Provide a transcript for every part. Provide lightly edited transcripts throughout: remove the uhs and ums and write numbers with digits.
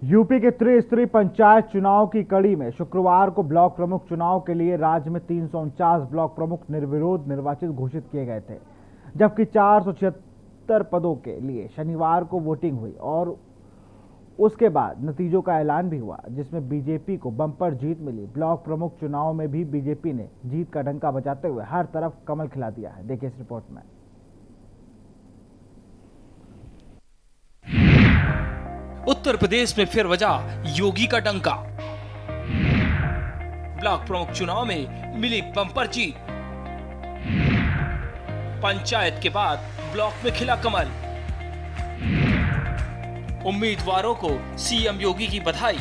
UP के त्रिस्तरीय पंचायत चुनाव की कड़ी में शुक्रवार को ब्लॉक प्रमुख चुनाव के लिए राज्य में 349 ब्लॉक प्रमुख निर्विरोध निर्वाचित घोषित किए गए थे, जबकि 476 पदों के लिए शनिवार को वोटिंग हुई और उसके बाद नतीजों का ऐलान भी हुआ, जिसमें बीजेपी को बम्पर जीत मिली। ब्लॉक प्रमुख चुनाव में भी बीजेपी ने जीत का डंका बजाते हुए हर तरफ कमल खिला दिया है। देखिए इस रिपोर्ट में। उत्तर प्रदेश में फिर बजा योगी का डंका। ब्लॉक प्रमुख चुनाव में मिली बम्पर जीत। पंचायत के बाद ब्लॉक में खिला कमल। उम्मीदवारों को सीएम योगी की बधाई।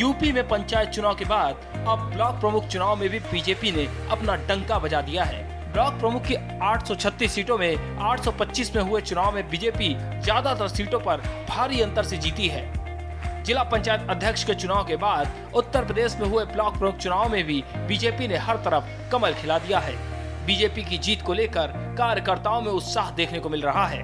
यूपी में पंचायत चुनाव के बाद अब ब्लॉक प्रमुख चुनाव में भी बीजेपी ने अपना डंका बजा दिया है। ब्लॉक प्रमुख की 836 सीटों में 825 में हुए चुनाव में बीजेपी ज्यादातर सीटों पर भारी अंतर से जीती है। जिला पंचायत अध्यक्ष के चुनाव के बाद उत्तर प्रदेश में हुए ब्लॉक प्रमुख चुनाव में भी बीजेपी ने हर तरफ कमल खिला दिया है। बीजेपी की जीत को लेकर कार्यकर्ताओं में उत्साह देखने को मिल रहा है।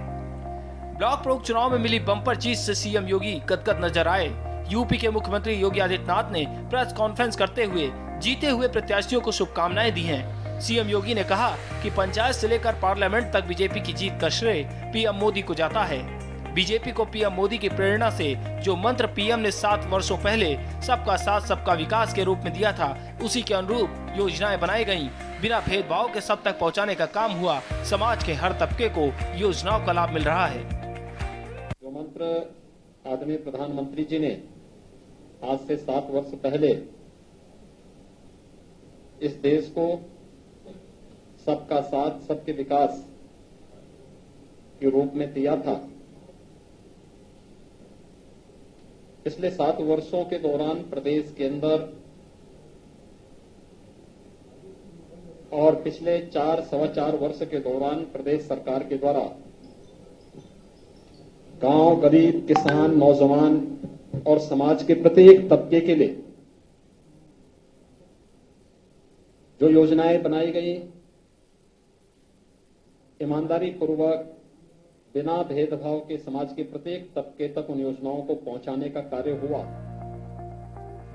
ब्लॉक प्रमुख चुनाव में मिली बम्पर जीत से सीएम योगी गदगद नजर आए। यूपी के मुख्यमंत्री योगी आदित्यनाथ ने प्रेस कॉन्फ्रेंस करते हुए जीते हुए प्रत्याशियों को शुभकामनाएं दी हैं। सीएम योगी ने कहा कि पंचायत से लेकर पार्लियामेंट तक बीजेपी की जीत का श्रेय पीएम मोदी को जाता है। बीजेपी को पीएम मोदी की प्रेरणा से जो मंत्र पीएम ने 7 वर्षों पहले सबका साथ सबका विकास के रूप में दिया था, उसी के अनुरूप योजनाएं बनाई गयी। बिना भेदभाव के सब तक पहुंचाने का काम हुआ। समाज के हर तबके को योजनाओं का लाभ मिल रहा है। जो मंत्र आदरणीय प्रधानमंत्री जी ने आज से 7 वर्ष पहले इस देश को सबका साथ सबके विकास के रूप में दिया था, पिछले 7 वर्षों के दौरान प्रदेश के अंदर और पिछले 4-4.25 वर्ष के दौरान प्रदेश सरकार के द्वारा गांव, गरीब, किसान, नौजवान और समाज के प्रत्येक तबके के लिए जो योजनाएं बनाई गई, ईमानदारी पूर्वक बिना भेदभाव के समाज के प्रत्येक तबके तक उन योजनाओं को पहुंचाने का कार्य हुआ।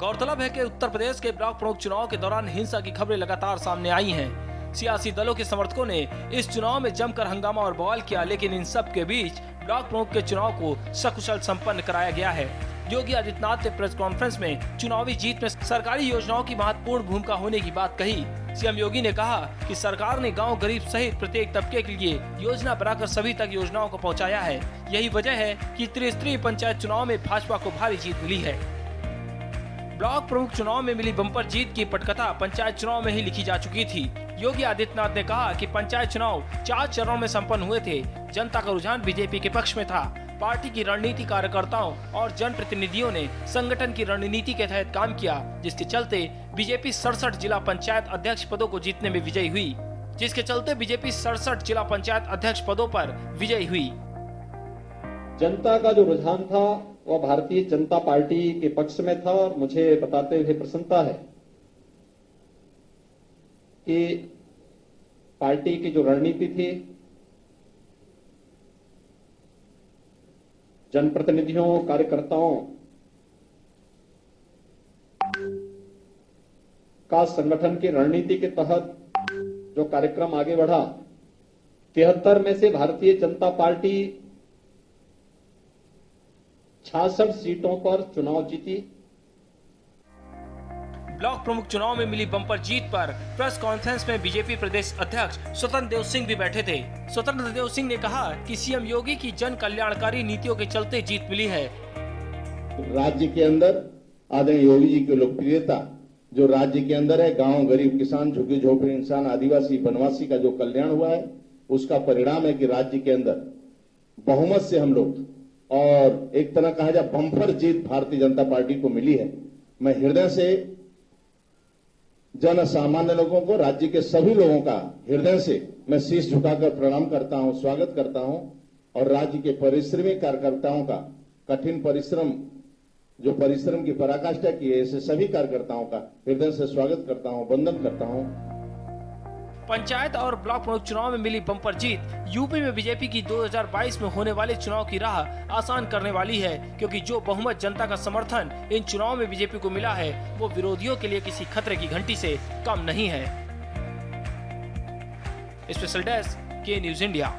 गौरतलब है कि उत्तर प्रदेश के ब्लॉक प्रमुख चुनाव के दौरान हिंसा की खबरें लगातार सामने आई हैं। सियासी दलों के समर्थकों ने इस चुनाव में जमकर हंगामा और बवाल किया, लेकिन इन सब के बीच ब्लॉक प्रमुख के चुनाव को सकुशल संपन्न कराया गया है। योगी आदित्यनाथ ने प्रेस कॉन्फ्रेंस में चुनावी जीत में सरकारी योजनाओं की महत्वपूर्ण भूमिका होने की बात कही। सीएम योगी ने कहा कि सरकार ने गांव, गरीब सहित प्रत्येक तबके के लिए योजना बनाकर सभी तक योजनाओं को पहुंचाया है। यही वजह है कि त्रिस्तरीय पंचायत चुनाव में भाजपा को भारी जीत मिली है। ब्लॉक प्रमुख चुनाव में मिली बम्पर जीत की पटकथा पंचायत चुनाव में ही लिखी जा चुकी थी। योगी आदित्यनाथ ने कहा कि पंचायत चुनाव 4 चरणों में संपन्न हुए थे। जनता का रुझान बीजेपी के पक्ष में था। पार्टी की रणनीति कार्यकर्ताओं और जनप्रतिनिधियों ने संगठन की रणनीति के तहत काम किया, जिसके चलते बीजेपी 67 जिला पंचायत अध्यक्ष पदों को जीतने में विजयी हुई। जनता का जो रुझान था वह भारतीय जनता पार्टी के पक्ष में था और मुझे बताते हुए प्रसन्नता है कि पार्टी की जो रणनीति थी, जनप्रतिनिधियों, कार्यकर्ताओं का संगठन की रणनीति के तहत जो कार्यक्रम आगे बढ़ा, 73 में से भारतीय जनता पार्टी 66 सीटों पर चुनाव जीती। ब्लॉक प्रमुख चुनाव में मिली बम्पर जीत पर प्रेस कॉन्फ्रेंस में बीजेपी प्रदेश अध्यक्ष स्वतंत्र देव सिंह भी बैठे थे। स्वतंत्र देव सिंह ने कहा कि सीएम योगी की जन कल्याणकारी नीतियों के चलते जीत मिली है। राज्य के अंदर आदरणीय योगी जी की लोकप्रियता जो राज्य के अंदर है, गांव, गरीब, किसान, झुग्गी झोपड़ी इंसान, आदिवासी, वनवासी का जो कल्याण हुआ है, उसका परिणाम है कि राज्य के अंदर बहुमत से हम लोग और एक तरह कहा जाए बम्पर जीत भारतीय जनता पार्टी को मिली है। मैं हृदय से जन सामान्य लोगों को, राज्य के सभी लोगों का हृदय से मैं शीश झुकाकर प्रणाम करता हूं, स्वागत करता हूं और राज्य के परिश्रमी कार्यकर्ताओं का कठिन परिश्रम, जो परिश्रम की पराकाष्ठा की है, ऐसे सभी कार्यकर्ताओं का हृदय से स्वागत करता हूं, वंदन करता हूं। पंचायत और ब्लॉक प्रमुख चुनाव में मिली बम्पर जीत यूपी में बीजेपी की 2022 में होने वाले चुनाव की राह आसान करने वाली है, क्योंकि जो बहुमत जनता का समर्थन इन चुनाव में बीजेपी को मिला है वो विरोधियों के लिए किसी खतरे की घंटी से कम नहीं है। स्पेशल डेस्क के न्यूज इंडिया।